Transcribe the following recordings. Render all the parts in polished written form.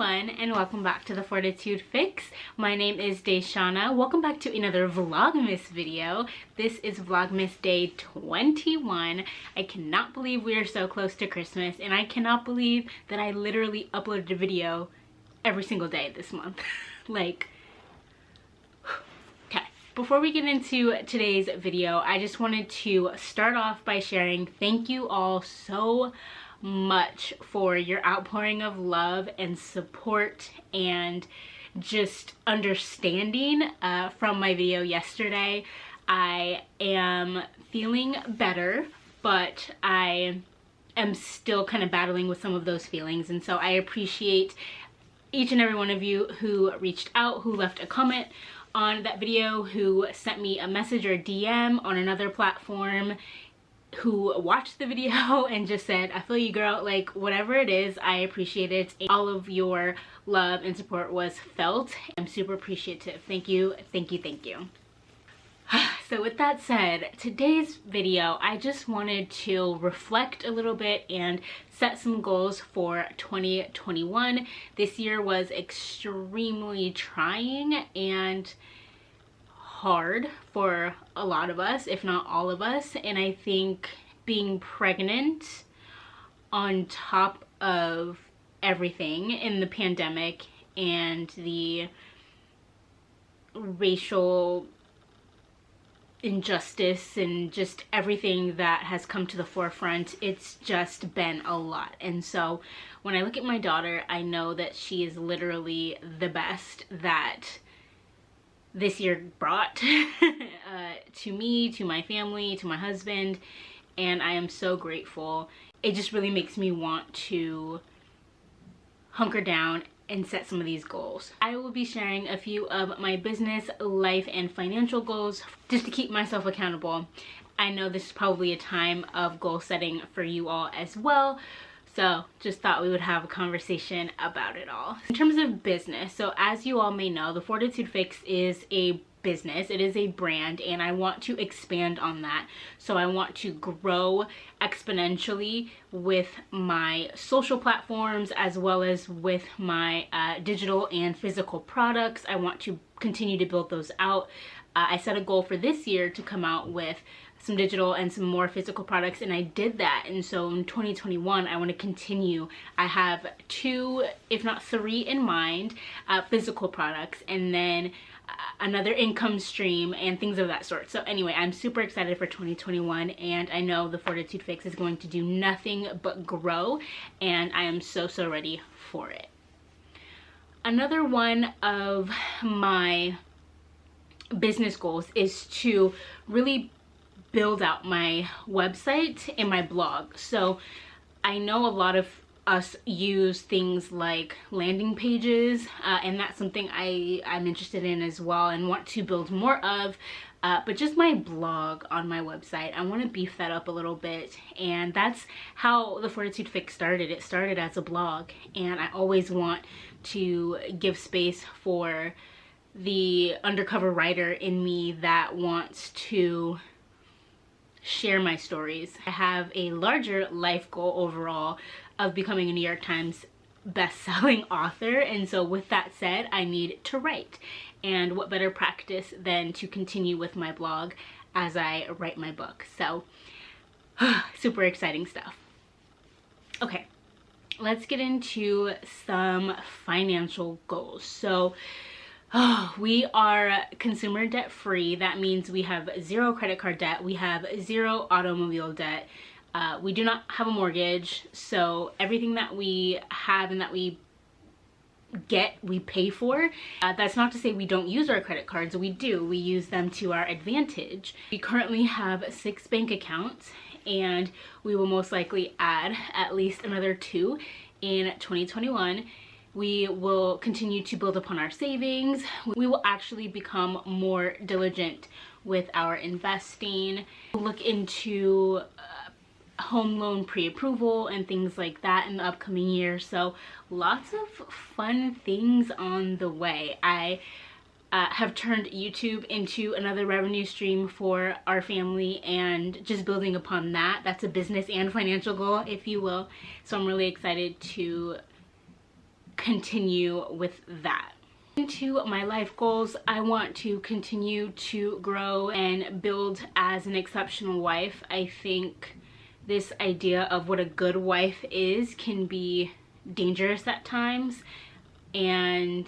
everyone, and welcome back to the Fortitude Fix. My name is DaShanna. Welcome back to another Vlogmas video. This is Vlogmas day 21. I cannot believe we are so close to Christmas, and I cannot believe that I literally uploaded a video every single day this month. Like, okay. Before we get into today's video, I just wanted to start off by sharing thank you all so much for your outpouring of love and support and just understanding from my video yesterday. I am feeling better, but I am still kind of battling with some of those feelings, and so I appreciate each and every one of you who reached out, who left a comment on that video, who sent me a message or a DM on another platform, who watched the video and just said, I feel you girl, like whatever it is, I appreciate it. All of your love and support was felt. I'm super appreciative. Thank you, thank you, thank you. So with that said, today's video, I just wanted to reflect a little bit and set some goals for 2021. This year was extremely trying and hard for a lot of us, if not all of us, and I think being pregnant on top of everything in the pandemic and the racial injustice and just everything that has come to the forefront, it's just been a lot. And so when I look at my daughter, I know that she is literally the best that this year brought to me, to my family, to my husband, and I am so grateful. It just really makes me want to hunker down and set some of these goals. I will be sharing a few of my business, life, and financial goals just to keep myself accountable. I know this is probably a time of goal setting for you all as well, so just thought we would have a conversation about it all. In terms of business, so as you all may know, the Fortitude Fix is a business, it is a brand, and I want to expand on that. So I want to grow exponentially with my social platforms as well as with my digital and physical products. I want to continue to build those out. I set a goal for this year to come out with some digital and some more physical products, and I did that. And so in 2021 I want to continue. I have 2 if not 3 in mind, physical products, and then another income stream and things of that sort. So anyway, I'm super excited for 2021, and I know the Fortitude Fix is going to do nothing but grow, and I am so ready for it. Another one of my business goals is to really build out my website and my blog. So I know a lot of us use things like landing pages, and that's something I'm interested in as well and want to build more of. But just my blog on my website, I want to beef that up a little bit, and that's how the Fortitude Fix started. It started as a blog, and I always want to give space for the undercover writer in me that wants to share my stories. I have a larger life goal overall of becoming a New York Times best-selling author, and so with that said, I need to write. And what better practice than to continue with my blog as I write my book. So super exciting stuff. Okay, let's get into some financial goals. So we are consumer debt free. That means we have 0 credit card debt, we have 0 automobile debt, we do not have a mortgage, so everything that we have and that we get, we pay for. That's not to say we don't use our credit cards. We do. We use them to our advantage. We currently have 6 bank accounts, and we will most likely add at least another 2 in 2021. We will continue to build upon our savings. We will actually become more diligent with our investing. Look into home loan pre-approval and things like that in the upcoming year. So lots of fun things on the way. I have turned YouTube into another revenue stream for our family, and just building upon that. That's a business and financial goal, if you will. So I'm really excited to continue with that. Into my life goals, I want to continue to grow and build as an exceptional wife. I think this idea of what a good wife is can be dangerous at times, and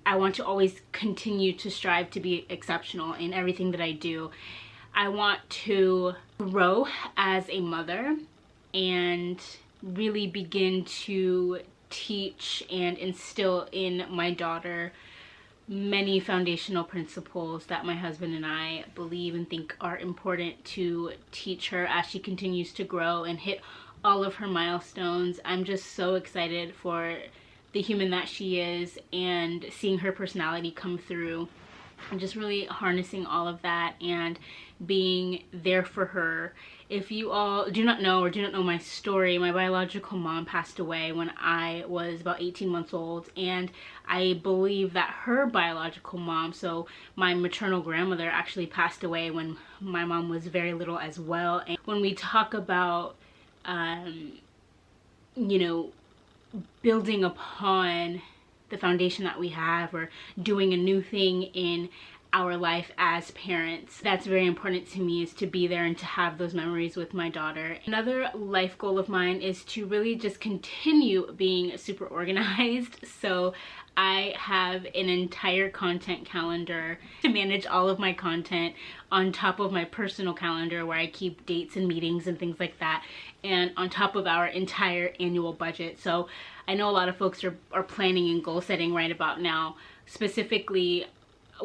I want to always continue to strive to be exceptional in everything that I do. I want to grow as a mother and really begin to teach and instill in my daughter many foundational principles that my husband and I believe and think are important to teach her as she continues to grow and hit all of her milestones. I'm just so excited for the human that she is and seeing her personality come through. I'm just really harnessing all of that and being there for her. If you all do not know or do not know my story, my biological mom passed away when I was about 18 months old, and I believe that her biological mom, so my maternal grandmother, actually passed away when my mom was very little as well. And when we talk about you know, building upon the foundation that we have or doing a new thing in our life as parents, that's very important to me, is to be there and to have those memories with my daughter. Another life goal of mine is to really just continue being super organized. So I have an entire content calendar to manage all of my content on top of my personal calendar where I keep dates and meetings and things like that, and on top of our entire annual budget. So I know a lot of folks are planning and goal setting right about now. Specifically,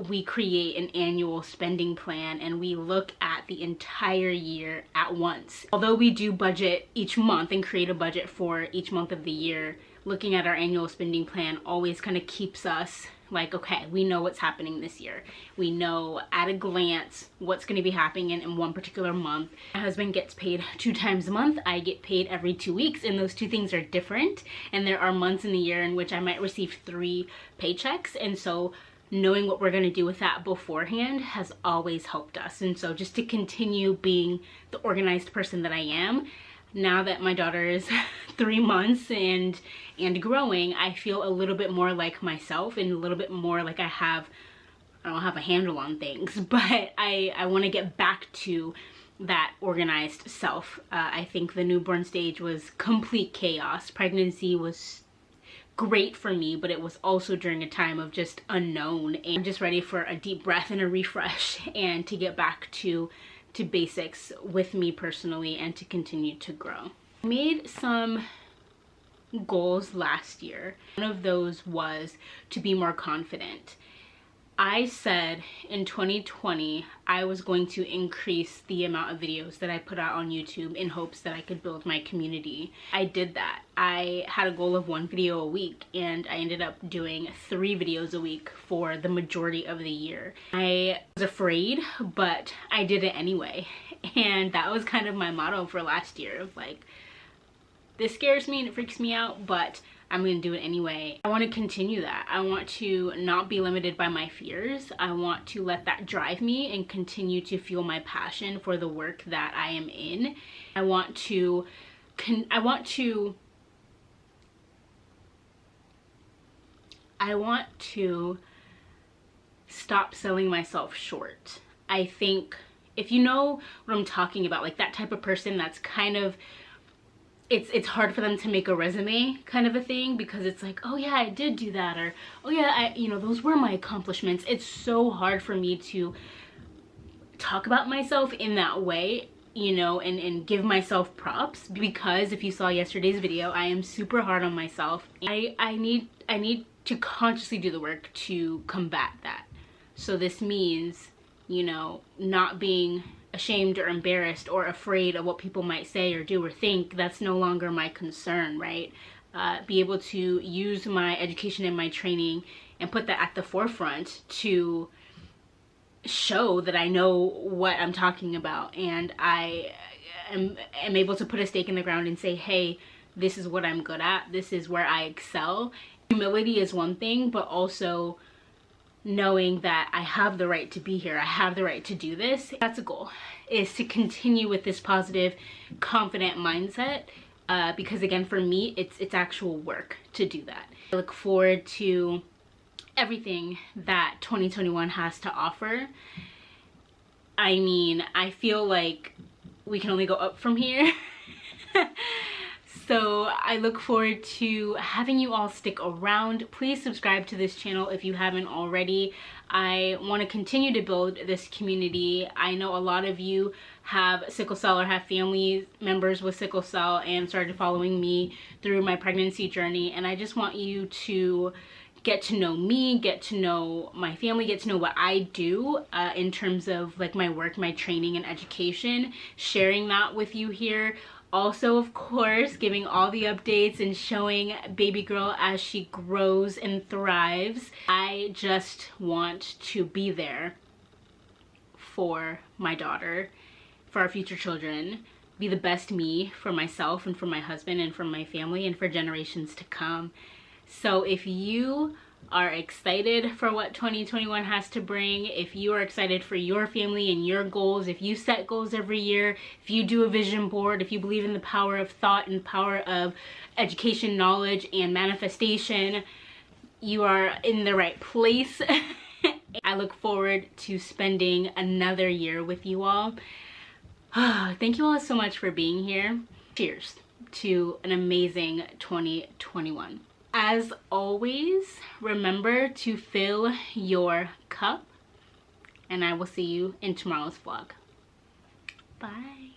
we create an annual spending plan and we look at the entire year at once. Although we do budget each month and create a budget for each month of the year, looking at our annual spending plan always kind of keeps us like, okay, we know what's happening this year. We know at a glance what's going to be happening in one particular month. My husband gets paid 2 times a month. I get paid every 2 weeks, and those two things are different. And there are months in the year in which I might receive 3 paychecks. And so knowing what we're going to do with that beforehand has always helped us. And so just to continue being the organized person that I am, now that my daughter is 3 months and growing, I feel a little bit more like myself and a little bit more like I don't have a handle on things, but I want to get back to that organized self. I think the newborn stage was complete chaos. Pregnancy was great for me, but it was also during a time of just unknown, and I'm just ready for a deep breath and a refresh and to get back to basics with me personally and to continue to grow. I made some goals last year. One of those was to be more confident. I said in 2020 I was going to increase the amount of videos that I put out on YouTube in hopes that I could build my community. I did that. I had a goal of 1 video a week, and I ended up doing 3 videos a week for the majority of the year. I was afraid, but I did it anyway. And that was kind of my motto for last year, of like, this scares me and it freaks me out, but I'm gonna do it anyway. I want to continue that. I want to not be limited by my fears. I want to let that drive me and continue to fuel my passion for the work that I am in. I want to stop selling myself short. I think if you know what I'm talking about, like that type of person that's kind of, it's hard for them to make a resume kind of a thing, because it's like, oh yeah, I did do that, or oh yeah, those were my accomplishments. It's so hard for me to talk about myself in that way, and give myself props, because if you saw yesterday's video, I am super hard on myself. I need to consciously do the work to combat that. So this means, not being ashamed or embarrassed or afraid of what people might say or do or think. That's no longer my concern, right? Be able to use my education and my training and put that at the forefront to show that I know what I'm talking about, and I am able to put a stake in the ground and say, hey, this is what I'm good at, this is where I excel. Humility is one thing, but also knowing that I have the right to be here, I have the right to do this. That's a goal, is to continue with this positive, confident mindset, because again, for me, it's actual work to do that. I look forward to everything that 2021 has to offer. I mean, I feel like we can only go up from here. So I look forward to having you all stick around. Please subscribe to this channel if you haven't already. I want to continue to build this community. I know a lot of you have sickle cell or have family members with sickle cell and started following me through my pregnancy journey, and I just want you to get to know me, get to know my family, get to know what I do in terms of like my work, my training and education, sharing that with you here. Also, of course, giving all the updates and showing baby girl as she grows and thrives. I just want to be there for my daughter, for our future children, be the best me for myself and for my husband and for my family and for generations to come. So if you are excited for what 2021 has to bring, if you are excited for your family and your goals, if you set goals every year, if you do a vision board, if you believe in the power of thought and power of education, knowledge, and manifestation, you are in the right place. I look forward to spending another year with you all. Thank you all so much for being here. Cheers to an amazing 2021. As always, remember to fill your cup, and I will see you in tomorrow's vlog. Bye.